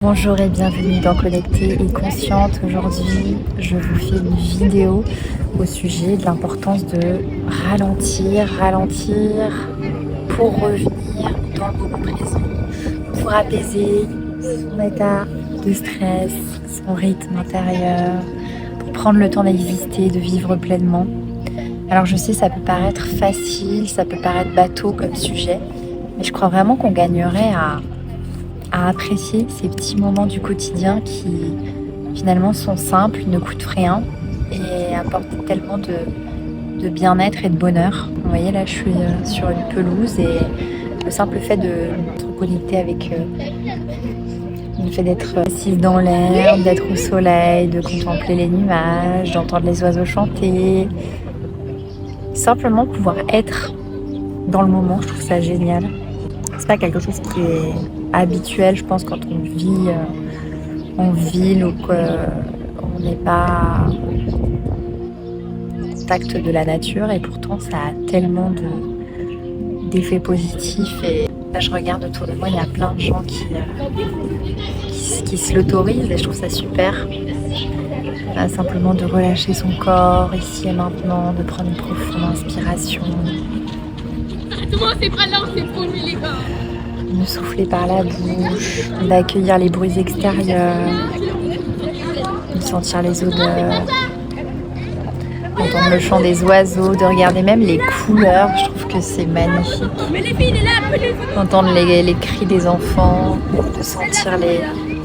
Bonjour et bienvenue dans Connectée et Consciente. Aujourd'hui, je vous fais une vidéo au sujet de l'importance de ralentir pour revenir dans le moment présent, pour apaiser son état de stress, son rythme intérieur, pour prendre le temps d'exister, de vivre pleinement. Alors je sais, ça peut paraître facile, ça peut paraître bateau comme sujet, mais je crois vraiment qu'on gagnerait à apprécier ces petits moments du quotidien qui finalement sont simples, ne coûtent rien et apportent tellement de bien-être et de bonheur. Vous voyez là je suis sur une pelouse et le simple fait d'être connecté avec le fait d'être assise dans l'herbe, d'être au soleil, de contempler les nuages, d'entendre les oiseaux chanter, simplement pouvoir être dans le moment, je trouve ça génial. C'est pas quelque chose qui est habituel, je pense, quand on vit en ville ou qu'on n'est pas au contact de la nature, et pourtant ça a tellement d'effets positifs. Et là je regarde autour de moi, il y a plein de gens qui se l'autorisent et je trouve ça super. Simplement de relâcher son corps ici et maintenant, de prendre une profonde inspiration. De souffler par la bouche, d'accueillir les bruits extérieurs, de sentir les odeurs, d'entendre le chant des oiseaux, de regarder même les couleurs, je trouve que c'est magnifique. D'entendre les cris des enfants, de sentir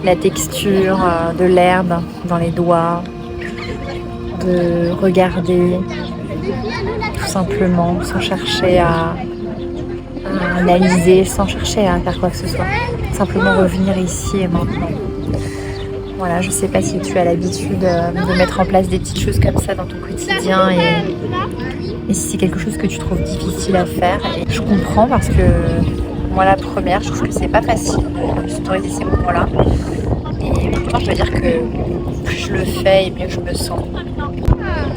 la texture de l'herbe dans les doigts, de regarder tout simplement sans chercher à analyser, sans chercher à faire quoi que ce soit. Simplement revenir ici et maintenant. Voilà, je sais pas si tu as l'habitude de mettre en place des petites choses comme ça dans ton quotidien et si c'est quelque chose que tu trouves difficile à faire. Et je comprends parce que moi la première, je trouve que c'est pas facile de s'autoriser ces moments-là. Et pourtant je dois dire que plus je le fais et mieux je me sens.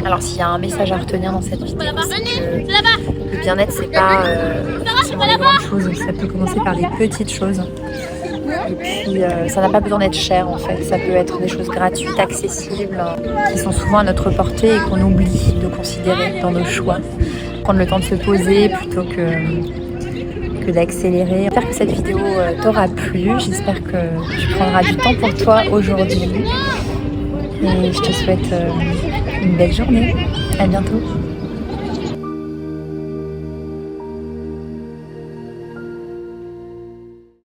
Alors s'il y a un message à retenir dans cette vidéo, c'est que le bien-être c'est pas forcément des grandes choses, ça peut commencer par des petites choses. Et puis ça n'a pas besoin d'être cher en fait, ça peut être des choses gratuites, accessibles, qui sont souvent à notre portée et qu'on oublie de considérer dans nos choix. Prendre le temps de se poser plutôt que d'accélérer. J'espère que cette vidéo t'aura plu, j'espère que tu prendras du temps pour toi aujourd'hui. Et je te souhaite une belle journée. À bientôt.